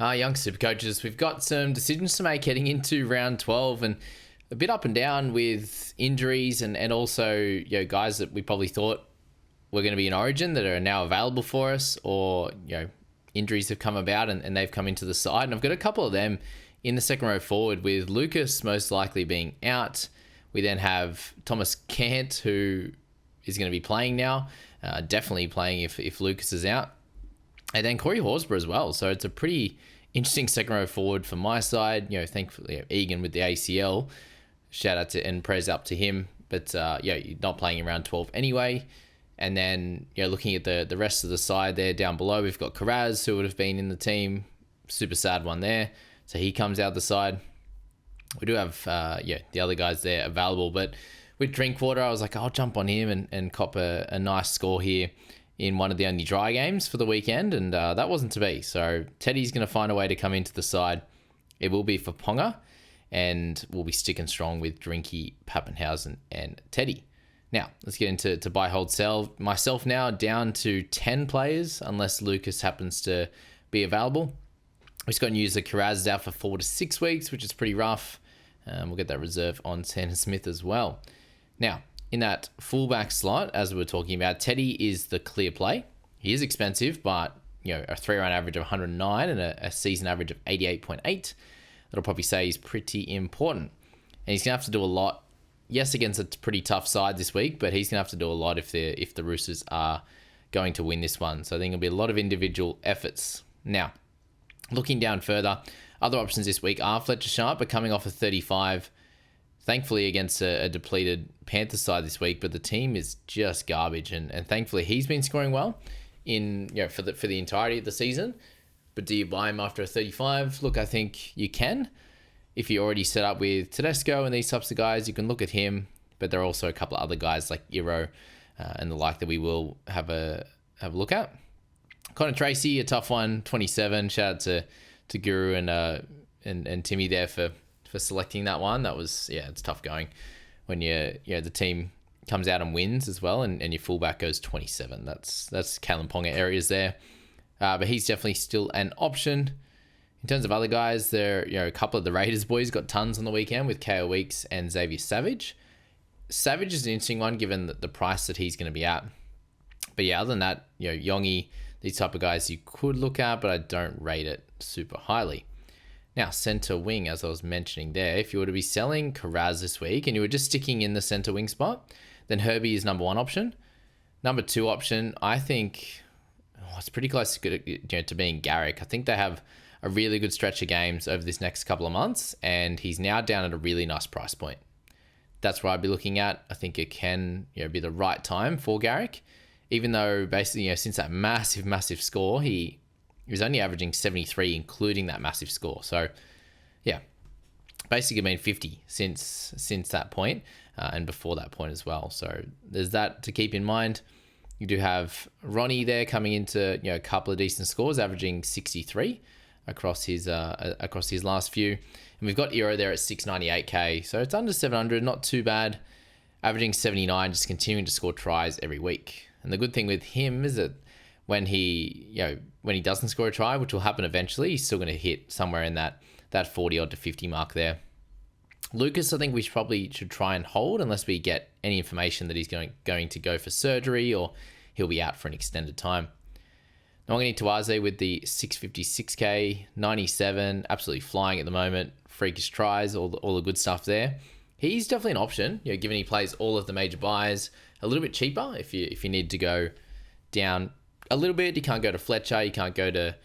Young super coaches, we've got some decisions to make heading into round 12 and a bit up and down with injuries and also guys that we probably thought were going to be in Origin that are now available for us, or injuries have come about and they've come into the side. And I've got a couple of them in the second row forward, with Lucas most likely being out. We then have Thomas Cant, who is going to be playing now, definitely playing if Lucas is out. And then Corey Horsburgh as well. So it's a pretty interesting second row forward for my side. Thankfully, Egan with the ACL. Shout out to and praise up to him. But you're not playing in round 12 anyway. And then looking at the rest of the side there down below, we've got Karaz, who would have been in the team. Super sad one there. So he comes out the side. We do have the other guys there available. But with Drinkwater, I was like, I'll jump on him and cop a nice score here in one of the only dry games for the weekend, and that wasn't to be. So Teddy's going to find a way to come into the side. It will be for Ponga, and we'll be sticking strong with Drinky, Pappenhausen, and Teddy. Now, let's get into buy, hold, sell. Myself now down to 10 players, unless Lucas happens to be available. We're just going to use the Karaz out for 4 to 6 weeks, which is pretty rough. We'll get that reserve on Sandon Smith as well. Now, in that fullback slot, as we were talking about, Teddy is the clear play. He is expensive, but a 3-round average of 109 and a season average of 88.8. That'll probably say he's pretty important. And he's going to have to do a lot. Yes, against a pretty tough side this week, but he's going to have to do a lot if the Roosters are going to win this one. So I think it'll be a lot of individual efforts. Now, looking down further, other options this week are Fletcher Sharp, but coming off a 35. Thankfully against a depleted Panthers side this week, but the team is just garbage, and thankfully he's been scoring well in for the entirety of the season. But do you buy him after a 35? Look, I think you can. If you're already set up with Tedesco and these types of guys, you can look at him. But there are also a couple of other guys like Iro and the like that we will have a look at. Connor Tracy, a tough one, 27. Shout out to Guru and Timmy there for selecting that one. That was, it's tough going when the team comes out and wins as well, and your fullback goes 27. That's Kalen Ponga areas there. But he's definitely still an option. In terms of other guys, there a couple of the Raiders boys got tons on the weekend with KO Weeks and Xavier Savage. Savage is an interesting one given the price that he's going to be at. But other than that, Yongi, these type of guys you could look at, but I don't rate it super highly. Now, centre wing, as I was mentioning there, if you were to be selling Karaz this week and you were just sticking in the centre wing spot, then Herbie is number 1 option. Number 2 option, I think, it's pretty close to being Garrick. I think they have a really good stretch of games over this next couple of months, and he's now down at a really nice price point. That's what I'd be looking at. I think it can be the right time for Garrick, even though basically since that massive score, he was only averaging 73, including that massive score. So, basically been 50 since that point, and before that point as well. So there's that to keep in mind. You do have Ronnie there coming into a couple of decent scores, averaging 63 across his last few, and we've got Iro there at 698k. So it's under 700, not too bad. Averaging 79, just continuing to score tries every week. And the good thing with him is that when he doesn't score a try, which will happen eventually, he's still going to hit somewhere in that 40 odd to 50 mark there. Lucas, I think we probably should try and hold unless we get any information that he's going to go for surgery or he'll be out for an extended time. Now I'm going to Tuaze with the 656k, 97, absolutely flying at the moment. Freakish tries, all the good stuff there. He's definitely an option, given he plays all of the major buys. A little bit cheaper if you need to go down a little bit. You can't go to Fletcher, you can't go to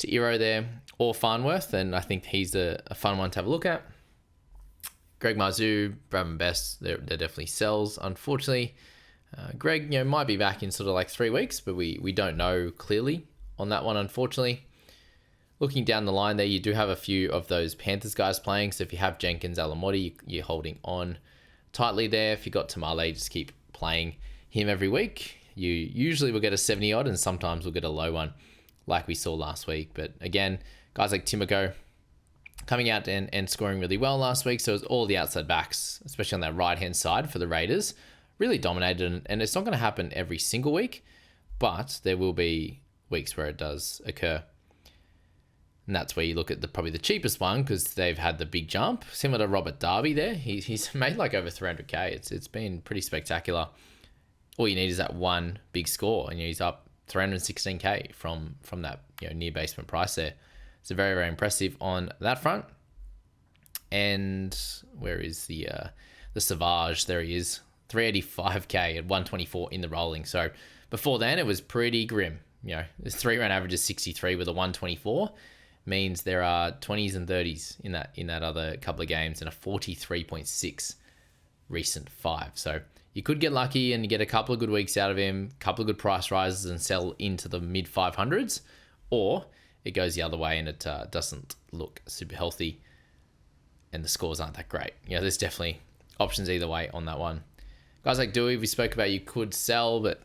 Iro there, or Farnworth, and I think he's a fun one to have a look at. Greg Marzou, Bradman Best, they're definitely sells, unfortunately. Greg, might be back in sort of like 3 weeks, but we don't know clearly on that one, unfortunately. Looking down the line there, you do have a few of those Panthers guys playing, so if you have Jenkins, Alamotti, you're holding on tightly there. If you got Tamale, just keep playing him every week. You usually will get a 70 odd, and sometimes we'll get a low one like we saw last week. But again, guys like Timoko coming out and scoring really well last week. So it was all the outside backs, especially on that right-hand side for the Raiders, really dominated. And it's not going to happen every single week, but there will be weeks where it does occur. And that's where you look at probably the cheapest one because they've had the big jump. Similar to Robert Darby there. He's made like over 300k. It's been pretty spectacular. All you need is that one big score and he's up 316k from that near basement price there. So very, very impressive on that front. And where is the Savage? There he is. 385k at 124 in the rolling. So before then it was pretty grim. This 3-round average is 63 with a 124. Means there are 20s and 30s in that other couple of games and a 43.6 recent 5. So you could get lucky and get a couple of good weeks out of him, a couple of good price rises and sell into the mid 500s, or it goes the other way and it doesn't look super healthy and the scores aren't that great. There's definitely options either way on that one. Guys like Dewey, we spoke about you could sell, but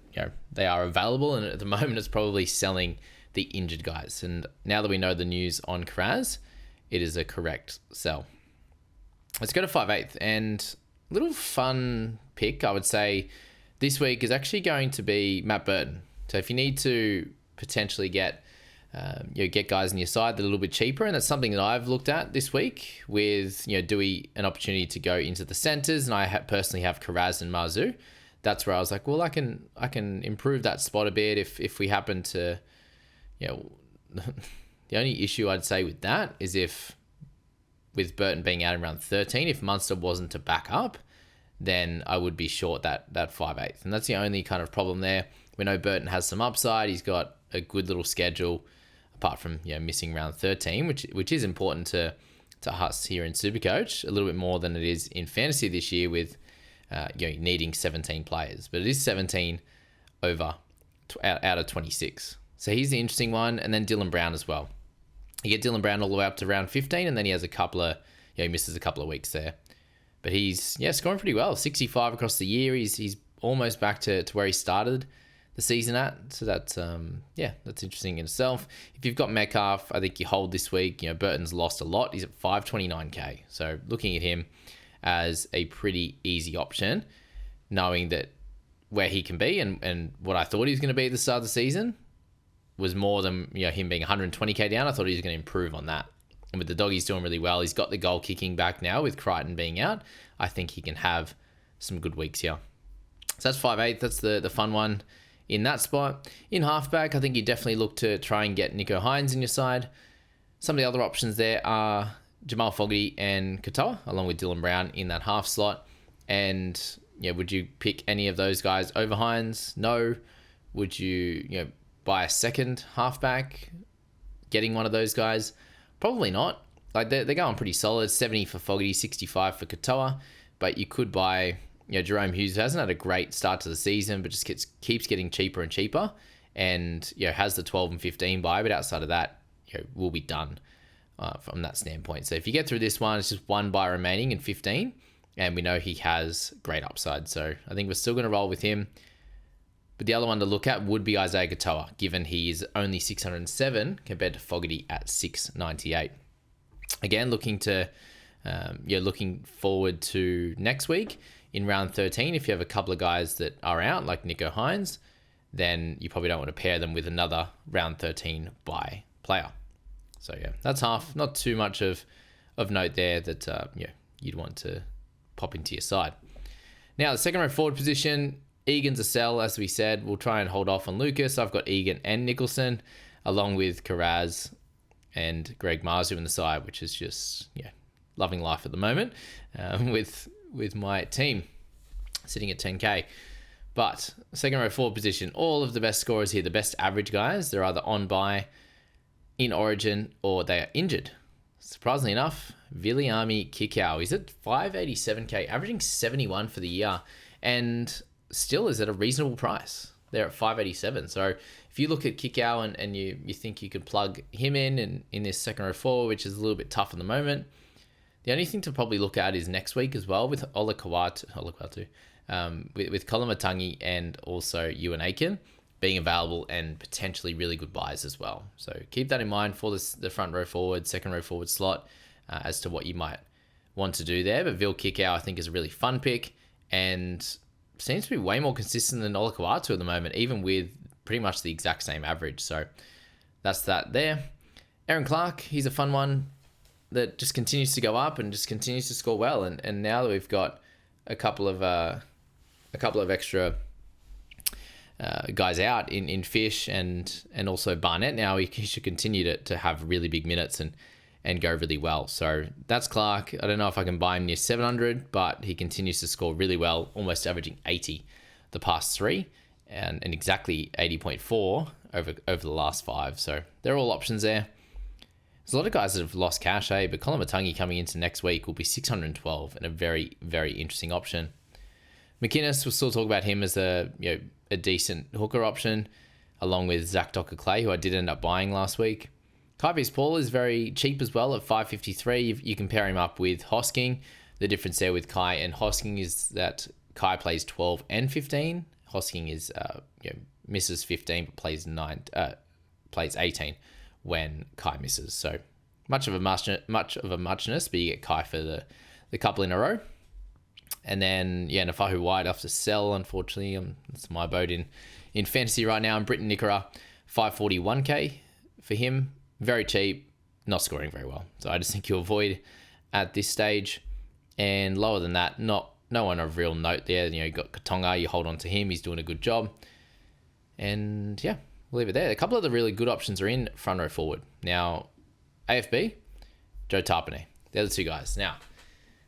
they are available and at the moment it's probably selling the injured guys. And now that we know the news on Kraz, it is a correct sell. Let's go to 5/8. And a little fun pick, I would say, this week is actually going to be Matt Burton. So if you need to potentially get guys on your side that are a little bit cheaper, and that's something that I've looked at this week with Dewey an opportunity to go into the centers, and I personally have Kraz and Marzu. That's where I was like, well, I can improve that spot a bit if we happen to. The only issue I'd say with that is with Burton being out around 13, if Munster wasn't to back up, then I would be short that 5/8. And that's the only kind of problem there. We know Burton has some upside. He's got a good little schedule, apart from missing round 13, which is important to us here in Supercoach, a little bit more than it is in fantasy this year with needing 17 players. But it is 17 out of 26. So he's the interesting one. And then Dylan Brown as well. You get Dylan Brown all the way up to round 15, and then he has he misses a couple of weeks there. But he's, scoring pretty well. 65 across the year. He's almost back to where he started the season at. So that's, that's interesting in itself. If you've got Metcalf, I think you hold this week. Burton's lost a lot. He's at 529k. So looking at him as a pretty easy option, knowing that where he can be and what I thought he was going to be at the start of the season was more than him being 120k down. I thought he was going to improve on that. And with the doggies doing really well, he's got the goal kicking back now with Crichton being out. I think he can have some good weeks here. So that's 5/8. That's the fun one in that spot. In halfback, I think you definitely look to try and get Nico Hines in your side. Some of the other options there are Jamal Fogarty and Katoa, along with Dylan Brown in that half slot. And would you pick any of those guys over Hines? No. Would you buy a second halfback, getting one of those guys? Probably not. Like they're going pretty solid. 70 for Fogarty, 65 for Katoa. But you could buy Jerome Hughes, who hasn't had a great start to the season, but just keeps getting cheaper and cheaper, and has the 12 and 15 buy. But outside of that, we'll be done from that standpoint. So if you get through this one, it's just one buy remaining in 15, and we know he has great upside. So I think we're still going to roll with him. But the other one to look at would be Isaiah Katoa, given he is only 607 compared to Fogarty at 698. Again, looking forward to next week in round 13. If you have a couple of guys that are out, like Nico Hines, then you probably don't want to pair them with another round 13 buy player. So that's half. Not too much of note there that you'd want to pop into your side. Now the second row forward position. Egan's a sell, as we said. We'll try and hold off on Lucas. I've got Egan and Nicholson, along with Karaz and Greg Marzu in the side, which is just loving life at the moment with my team sitting at 10k. But second row forward position, all of the best scorers here, the best average guys, they're either on bye, in Origin, or they are injured. Surprisingly enough, Viliami Kikau, he's at 587k, averaging 71 for the year, and still is at a reasonable price. They're at 587. So if you look at Kikau and you think you could plug him in this second row forward, which is a little bit tough at the moment, the only thing to probably look at is next week as well with Olakau'atu, with Colin Matangi and also Ewan Aiken being available and potentially really good buys as well. So keep that in mind for the front row forward, second row forward slot as to what you might want to do there. But Vil Kikau, I think, is a really fun pick and seems to be way more consistent than Olakau'atu at the moment, even with pretty much the exact same average. So that's that there. Aaron Clark, he's a fun one that just continues to go up and just continues to score well. And now that we've got a couple of extra guys out in Fish and also Barnett, now he should continue to have really big minutes and go really well. So that's Clark. I don't know if I can buy him near 700, but he continues to score really well, almost averaging 80 the past 3 and exactly 80.4 over the last 5. So they're all options there. There's a lot of guys that have lost cash, but Colin Matangi coming into next week will be 612 and a very, very interesting option. McInnes, we'll still talk about him as a decent hooker option, along with Zach Docker-Clay, who I did end up buying last week. Kai Paul is very cheap as well at 553. You can pair him up with Hosking. The difference there with Kai and Hosking is that Kai plays 12 and 15. Hosking is misses 15 but plays 18 when Kai misses. So much of a muchness, but you get Kai for the couple in a row. And then, Nafahu White off to sell, unfortunately. That's my boat in fantasy right now. And Britton Nickera, 541k for him. Very cheap, not scoring very well. So I just think you avoid at this stage. And lower than that, no one of real note there. You got Katonga, you hold on to him. He's doing a good job. And we'll leave it there. A couple of the really good options are in front row forward. Now, AFB, Joe Tarpanay. They're the two guys. Now,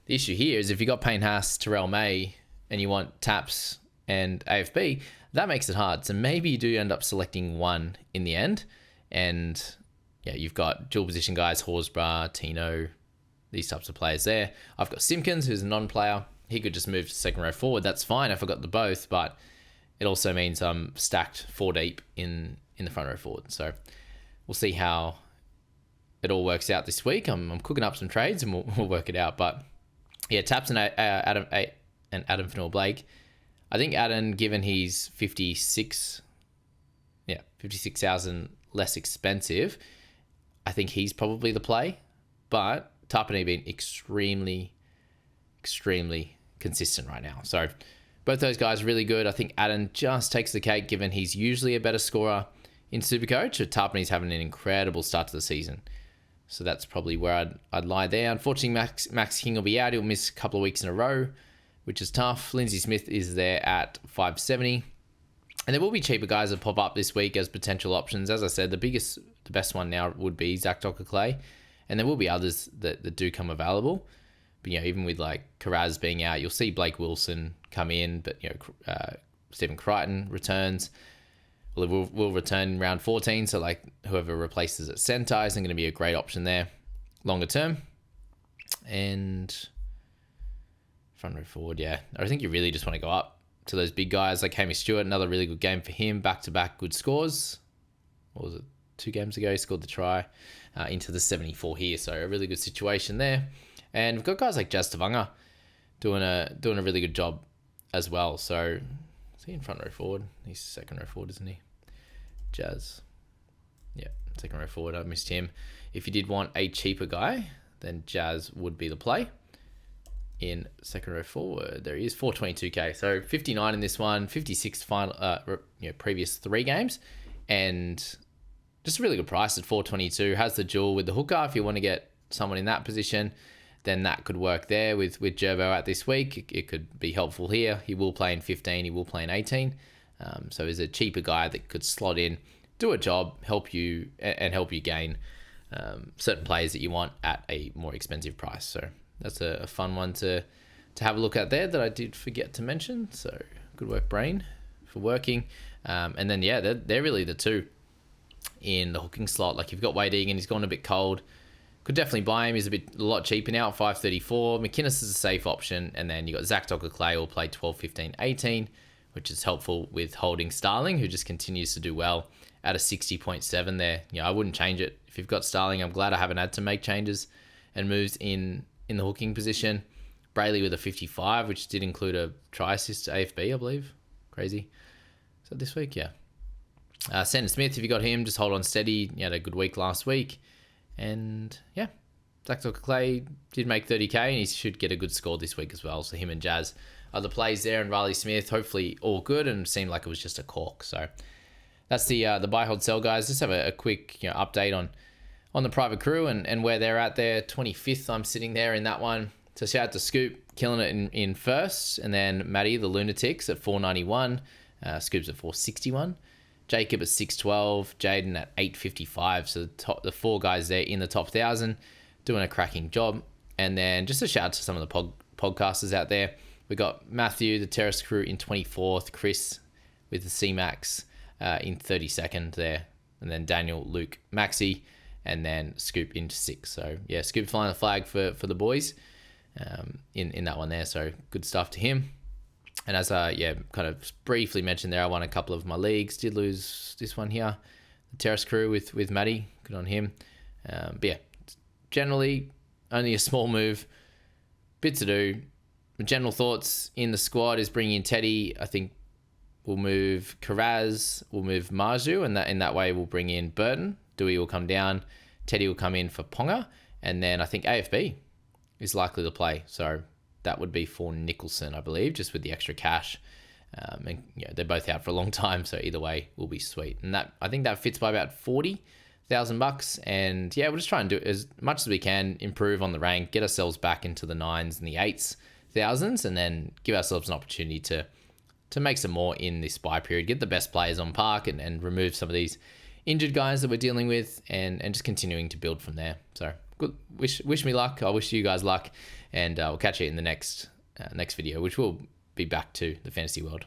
the issue here is if you got Payne Haas, Terrell May, and you want Taps and AFB, that makes it hard. So maybe you do end up selecting one in the end. And you've got dual position guys, Horsburgh, Tino, these types of players there. I've got Simpkins, who's a non-player. He could just move to second row forward. That's fine if I got the both, but it also means I'm stacked 4 deep in the front row forward. So we'll see how it all works out this week. I'm cooking up some trades and we'll work it out. But Taps and Adam Fanua-Blake. I think Adam, given he's 56,000 less expensive, I think he's probably the play. But Tarpanay been extremely, extremely consistent right now. So both those guys are really good. I think Adam just takes the cake, given he's usually a better scorer in Supercoach. But Tarpanay's having an incredible start to the season. So that's probably where I'd lie there. Unfortunately, Max King will be out. He'll miss a couple of weeks in a row, which is tough. Lindsay Smith is there at 570. And there will be cheaper guys that pop up this week as potential options. As I said, the best one now would be Zach Docker-Clay. And there will be others that do come available. But, even with like Karaz being out, you'll see Blake Wilson come in. But, Stephen Crichton returns. Will return in round 14, so like whoever replaces at centre isn't going to be a great option there longer term. And front row forward, I think you really just want to go up to those big guys like Hamish Stewart. Another really good game for him, back-to-back good scores. What was it, 2 games ago? He scored the try into the 74 here, so a really good situation there. And we've got guys like Jazz Tavanga doing a really good job as well. So is he in front row forward? He's second row forward, isn't he? Jazz. Second row forward. I missed him. If you did want a cheaper guy, then Jazz would be the play. In second row forward, there he is, 422k. So 59 in this one, 56 final, previous 3 games, and just a really good price at 422. Has the dual with the hooker. If you want to get someone in that position, then that could work there with Gerbo out this week. It could be helpful here. He will play in 15. He will play in 18. So he's a cheaper guy that could slot in, do a job, help you gain certain players that you want at a more expensive price. So that's a fun one to have a look at there that I did forget to mention. So good work, Brain, for working. And then, they're really the two in the hooking slot. Like you've got Wade Egan, he's gone a bit cold. Could definitely buy him. He's a lot cheaper now, 534. McInnes is a safe option. And then you got Zach Docker-Clay, will play 12, 15, 18, which is helpful with holding Starling, who just continues to do well at a 60.7 there. I wouldn't change it. If you've got Starling, I'm glad I haven't had to make changes and moves in the hooking position. Brayley with a 55, which did include a try assist to AFB, I believe. Crazy. So this week, Sandon Smith, if you got him, just hold on steady. He had a good week last week. And Zach Docker-Clay did make 30k, and he should get a good score this week as well. So him and Jazz are the plays there, and Riley Smith, hopefully all good, and seemed like it was just a cork. So that's the buy, hold, sell, guys. Just have a quick update on on the private crew and where they're at there. 25th, I'm sitting there in that one. So shout out to Scoop, killing it in first. And then Matty, the Lunatics, at 491. Scoop's at 461. Jacob at 612. Jaden at 855. So the four guys there in the top 1,000 doing a cracking job. And then just a shout out to some of the podcasters out there. We got Matthew, the Terrace crew, in 24th. Chris with the C-Max in 32nd there. And then Daniel, Luke, Maxi, and then Scoop into 6th. So yeah, Scoop flying the flag for the boys in that one there. So good stuff to him. And as I kind of briefly mentioned there, I won a couple of my leagues. Did lose this one here, the Terrace crew with Matty. Good on him. But yeah, generally only a small move. Bit to do. My general thoughts in the squad is bringing in Teddy. I think we'll move Karaz, we'll move Marju, and in that way we'll bring in Burton. Dewey will come down. Teddy will come in for Ponga. And then I think AFB is likely to play. So that would be for Nicholson, I believe, just with the extra cash. And they're both out for a long time, so either way will be sweet. And that, I think that fits by about $40,000. And yeah, we'll just try and do as much as we can, improve on the rank, get ourselves back into the 9s and the 8,000s, and then give ourselves an opportunity to make some more in this buy period, get the best players on park and remove some of these injured guys that we're dealing with, and just continuing to build from there. So good. Wish me luck. I wish you guys luck, and we'll catch you in the next video, which will be back to the fantasy world.